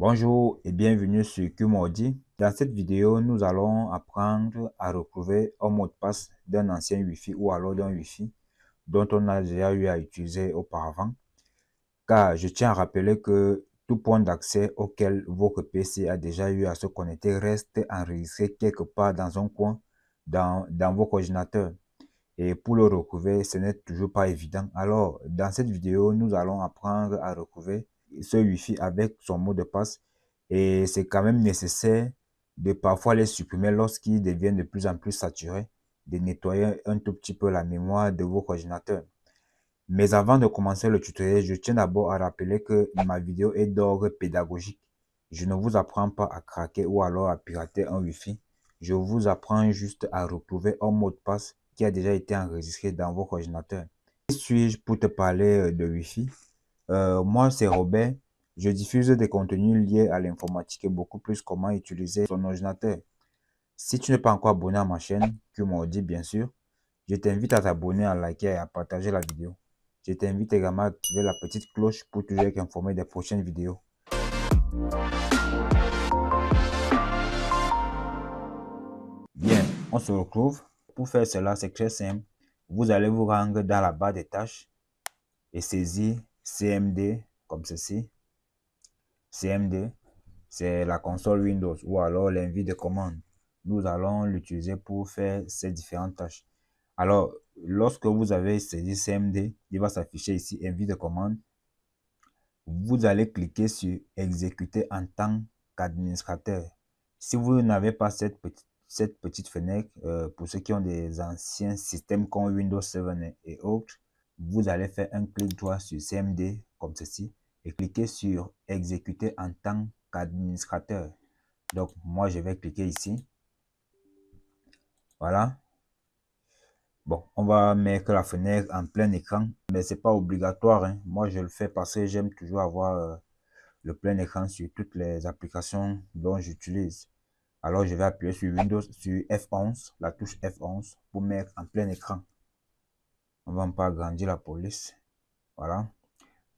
Bonjour et bienvenue sur QMordi. Dans cette vidéo, nous allons apprendre à retrouver un mot de passe d'un ancien Wi-Fi ou alors d'un Wi-Fi dont on a déjà eu à utiliser auparavant. Car je tiens à rappeler que tout point d'accès auquel votre PC a déjà eu à se connecter reste enregistré quelque part dans un coin dans votre ordinateur. Et pour le retrouver, ce n'est toujours pas évident. Alors, dans cette vidéo, nous allons apprendre à retrouver ce Wi-Fi avec son mot de passe. Et c'est quand même nécessaire de parfois les supprimer lorsqu'ils deviennent de plus en plus saturés, de nettoyer un tout petit peu la mémoire de votre ordinateur. Mais avant de commencer le tutoriel, je tiens d'abord à rappeler que ma vidéo est d'ordre pédagogique. Je ne vous apprends pas à craquer ou alors à pirater un Wi-Fi. Je vous apprends juste à retrouver un mot de passe qui a déjà été enregistré dans votre ordinateur. Qui suis-je pour te parler de Wi-Fi? Moi, c'est Robert. Je diffuse des contenus liés à l'informatique et beaucoup plus comment utiliser son ordinateur. Si tu n'es pas encore abonné à ma chaîne, QMordi bien sûr, je t'invite à t'abonner, à liker et à partager la vidéo. Je t'invite également à activer la petite cloche pour toujours être informé des prochaines vidéos. Bien, on se retrouve. Pour faire cela, c'est très simple. Vous allez vous rendre dans la barre des tâches et saisir CMD comme ceci. CMD, c'est la console Windows ou alors l'invite de commande. Nous allons l'utiliser pour faire ces différentes tâches. Alors, lorsque vous avez saisi CMD, il va s'afficher ici invite de commande. Vous allez cliquer sur exécuter en tant qu'administrateur. Si vous n'avez pas cette petite fenêtre, pour ceux qui ont des anciens systèmes comme Windows 7 et autres, vous allez faire un clic droit sur CMD comme ceci et cliquer sur exécuter en tant qu'administrateur. Donc, moi, je vais cliquer ici. Voilà. Bon, on va mettre la fenêtre en plein écran, mais c'est pas obligatoire, hein. Moi, je le fais parce que j'aime toujours avoir le plein écran sur toutes les applications dont j'utilise. Alors, je vais appuyer sur Windows, sur F11, la touche F11 pour mettre en plein écran. On va pas agrandir la police. Voilà.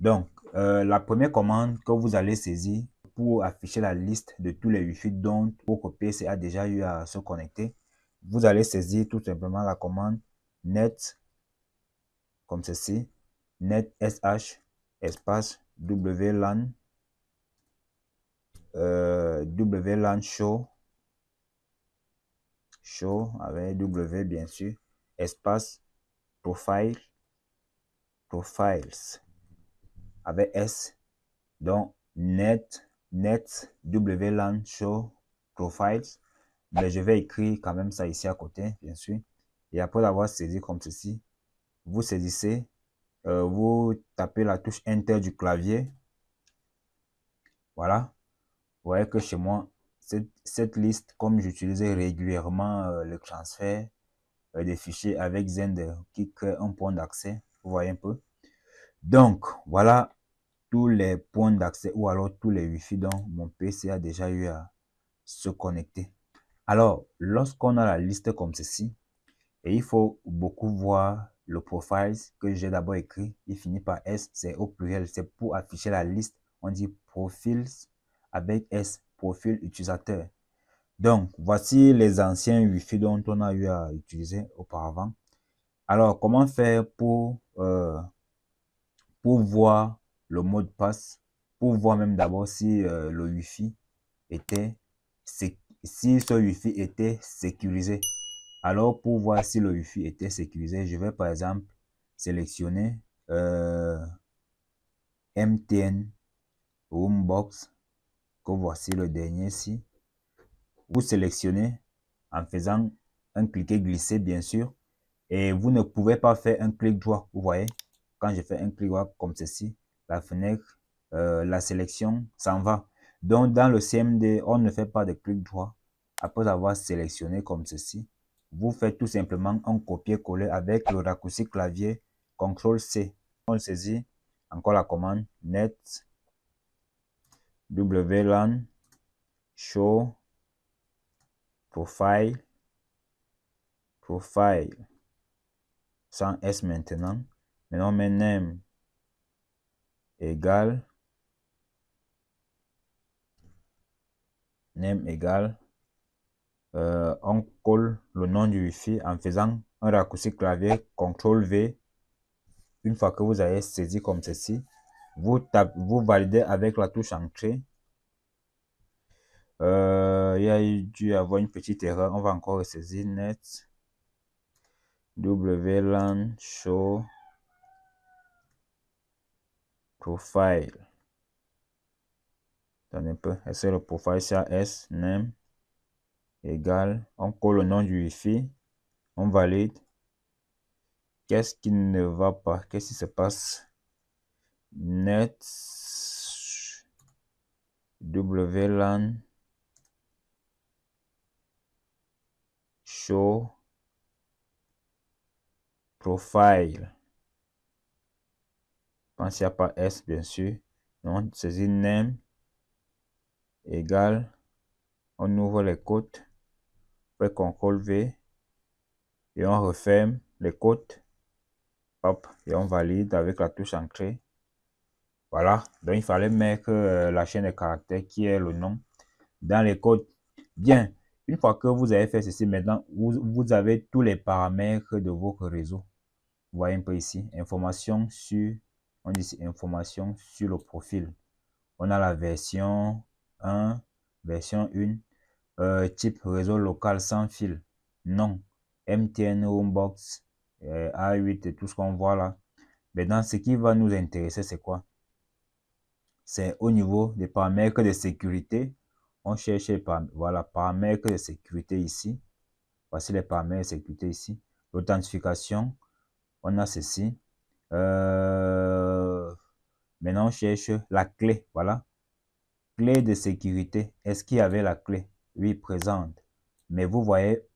Donc, la première commande que vous allez saisir pour afficher la liste de tous les Wi-Fi dont votre PC a déjà eu à se connecter, vous allez saisir tout simplement la commande net, comme ceci, net sh espace wlan wlan show avec W bien sûr, espace profile, profiles avec S, donc net WLAN show profiles, mais je vais écrire quand même ça ici à côté, bien sûr. Et après avoir saisi comme ceci, vous saisissez, vous tapez la touche Enter du clavier. Voilà. Vous voyez que chez moi, cette liste, comme j'utilisais régulièrement le transfert des fichiers avec Zender qui crée un point d'accès, vous voyez un peu. Donc, voilà tous les points d'accès ou alors tous les Wi-Fi dont mon PC a déjà eu à se connecter. Alors, lorsqu'on a la liste comme ceci, et il faut beaucoup voir le profile que j'ai d'abord écrit, il finit par S, c'est au pluriel, c'est pour afficher la liste. On dit profils avec S, profil utilisateur. Donc, voici les anciens Wi-Fi dont on a eu à utiliser auparavant. Alors, comment faire pour voir le mot de passe, pour voir même d'abord si le Wi-Fi était, si ce Wi-Fi était sécurisé. Alors, pour voir si le Wi-Fi était sécurisé, je vais par exemple sélectionner MTN Roombox, que voici le dernier ici. Vous sélectionnez en faisant un cliquer glisser bien sûr, et vous ne pouvez pas faire un clic droit. Vous voyez, quand je fais un clic droit comme ceci, la fenêtre, la sélection s'en va. Donc dans le CMD, on ne fait pas de clic droit. Après avoir sélectionné comme ceci, vous faites tout simplement un copier-coller avec le raccourci clavier CTRL-C. On saisit encore la commande net WLAN show profile sans S maintenant. Maintenant, on met name égale name égale, on colle le nom du Wi-Fi en faisant un raccourci clavier CTRL V. Une fois que vous avez saisi comme ceci, vous validez avec la touche entrée. Il y a dû avoir une petite erreur. On va encore ressaisir net WLAN show profile. Attendez un peu. Est-ce que le profile CAS name égale, on colle le nom du Wi-Fi, on valide. Qu'est-ce qui ne va pas? Qu'est-ce qui se passe? Net WLAN show profile. Pensez à pas S bien sûr. Donc saisit name égale, on ouvre les côtes, on fait CTRL V et on referme les côtes. Hop, et on valide avec la touche entrée. Voilà, donc il fallait mettre la chaîne de caractères qui est le nom dans les codes. Bien, une fois que vous avez fait ceci, maintenant, vous avez tous les paramètres de votre réseau. Vous voyez un peu ici, information sur, on dit ici, information sur le profil. On a la version 1, version 1, type réseau local sans fil, non, MTN Homebox, A8 et tout ce qu'on voit là. Maintenant, ce qui va nous intéresser, c'est quoi? C'est au niveau des paramètres de sécurité. On cherche les voilà, paramètres de sécurité ici. Voici les paramètres de sécurité ici. L'authentification, on a ceci. Maintenant, on cherche la clé. Voilà. Clé de sécurité. Est-ce qu'il y avait la clé? Oui, présente. Mais vous voyez,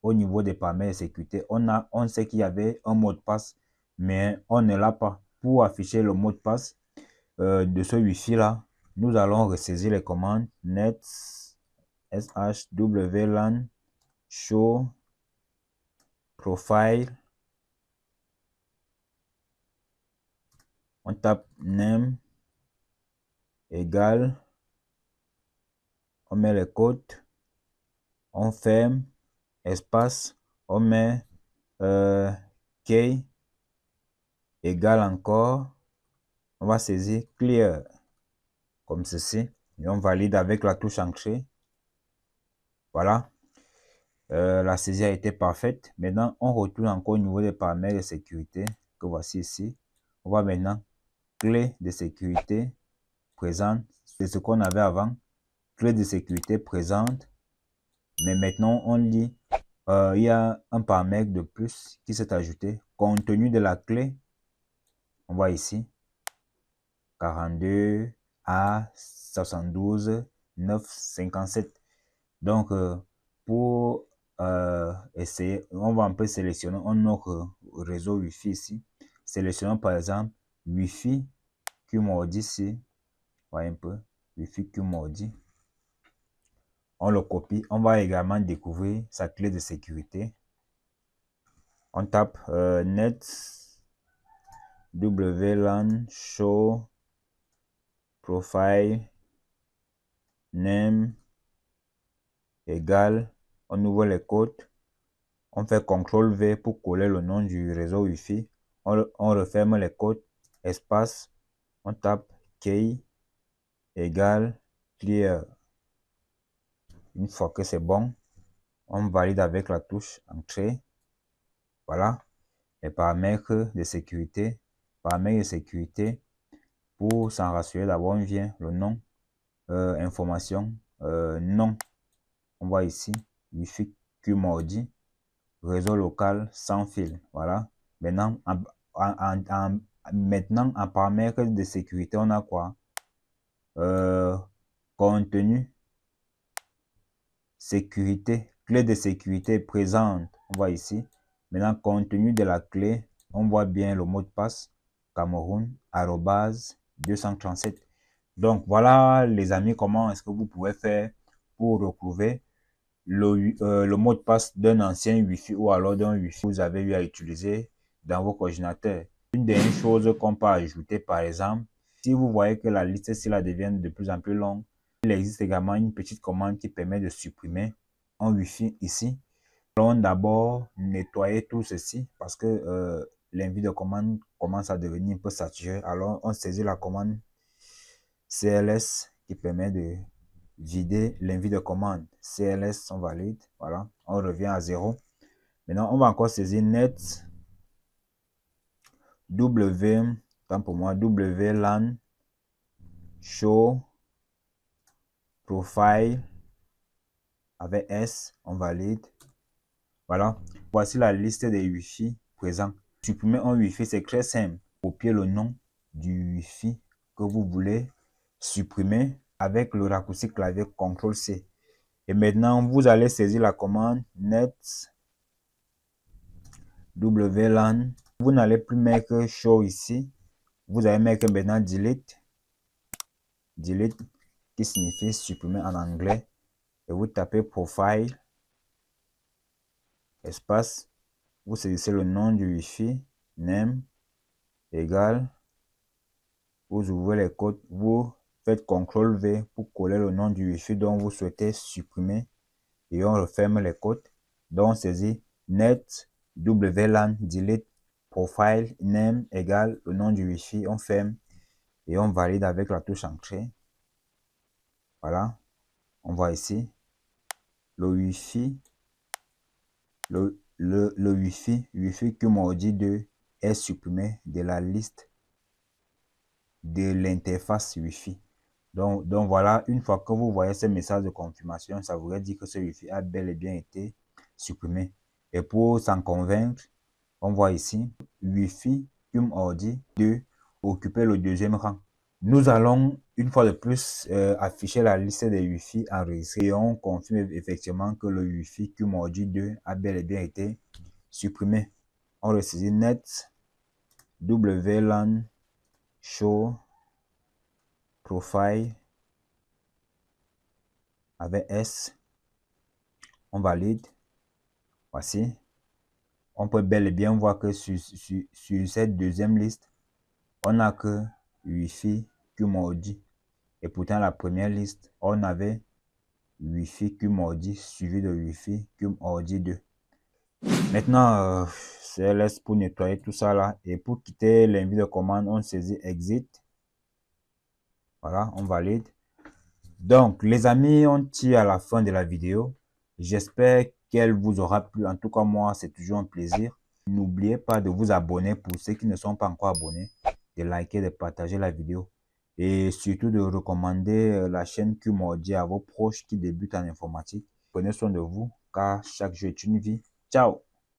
au niveau des paramètres de sécurité, on sait qu'il y avait un mot de passe, mais on ne l'a pas. Pour afficher le mot de passe de ce Wi-Fi là, nous allons ressaisir les commandes net shwlan show profile. On tape name égale, on met les codes, on ferme, espace, on met key égale encore, on va saisir clear comme ceci et on valide avec la touche entrée. Voilà. La saisie a été parfaite. Maintenant, on retourne encore au niveau des paramètres de sécurité que voici ici. On va maintenant clé de sécurité présente. C'est ce qu'on avait avant. Clé de sécurité présente. Mais maintenant, on dit il y a un paramètre de plus qui s'est ajouté. Contenu de la clé. On voit ici 42 A 72 9 57. Donc, pour essayer, on va un peu sélectionner un autre réseau Wi-Fi ici. Sélectionnons par exemple Wi-Fi QMODI ici. Voyez un peu, Wi-Fi QMODI. On le copie. On va également découvrir sa clé de sécurité. On tape net WLAN show profile name égale, on ouvre les côtes, on fait CTRL V pour coller le nom du réseau Wi-Fi, on referme les côtes, espace, on tape key égale clear. Une fois que c'est bon, on valide avec la touche entrée. Voilà les paramètres de sécurité. Paramètres de sécurité, pour s'en rassurer, d'abord on vient le nom, information, nom. On voit ici Wi-Fi QMODI, réseau local sans fil. Voilà. Maintenant, maintenant, en paramètres de sécurité, on a quoi? Contenu, sécurité, clé de sécurité présente. On voit ici. Maintenant, contenu de la clé, on voit bien le mot de passe Cameroun @237. Donc, voilà les amis, comment est-ce que vous pouvez faire pour retrouver le mot de passe d'un ancien Wi-Fi ou alors d'un Wi-Fi que vous avez eu à utiliser dans votre ordinateur. Une dernière chose qu'on peut ajouter, par exemple, si vous voyez que la liste, si la devient de plus en plus longue, Il existe également une petite commande qui permet de supprimer un Wi-Fi ici. Allons d'abord nettoyer tout ceci parce que l'invite de commande commence à devenir un peu saturé. Alors, on saisit la commande CLS qui permet de vider l'invite de commande. CLS, on valide. Voilà, on revient à 0. Maintenant, on va encore saisir net tant pour moi, WLAN show profile avec S, on valide. Voilà, voici la liste des Wi-Fi présents. Supprimer un Wi-Fi, c'est très simple. Copiez le nom du Wi-Fi que vous voulez supprimer avec le raccourci clavier CTRL-C. Et maintenant, vous allez saisir la commande net WLAN. Vous n'allez plus mettre show ici. Vous allez mettre maintenant delete. Delete qui signifie supprimer en anglais. Et vous tapez profile, espace. Vous saisissez le nom du Wi-Fi, name, égal. Vous ouvrez les codes, vous faites CTRL-V pour coller le nom du Wi-Fi dont vous souhaitez supprimer. Et on referme les codes. Donc on saisit net WLAN delete profile name égale le nom du Wi-Fi. On ferme et on valide avec la touche entrée. Voilà. On voit ici le Wi-Fi. Le Wi-Fi QMODI 2 est supprimé de la liste de l'interface Wi-Fi. Donc voilà, une fois que vous voyez ce message de confirmation, ça voudrait dire que ce Wi-Fi a bel et bien été supprimé. Et pour s'en convaincre, on voit ici Wi-Fi QMODI 2 occuper le deuxième rang. Nous allons une fois de plus afficher la liste des Wi-Fi enregistrés et on confirme effectivement que le Wi-Fi QMODI 2 a bel et bien été supprimé. On le saisit net WLAN show profile avec S. On valide. Voici. On peut bel et bien voir que sur cette deuxième liste, on n'a que Wi-Fi QMODI. Et pourtant, la première liste, on avait Wi-Fi QMODI suivi de Wi-Fi QMODI 2. Maintenant, CLS pour nettoyer tout ça là. Et pour quitter l'invite de commande, on saisit Exit. Voilà, on valide. Donc, les amis, on tire à la fin de la vidéo. J'espère qu'elle vous aura plu. En tout cas, moi, c'est toujours un plaisir. N'oubliez pas de vous abonner pour ceux qui ne sont pas encore abonnés, de liker, de partager la vidéo et surtout de recommander la chaîne QMODI à vos proches qui débutent en informatique. Prenez soin de vous car chaque jeu est une vie. Ciao!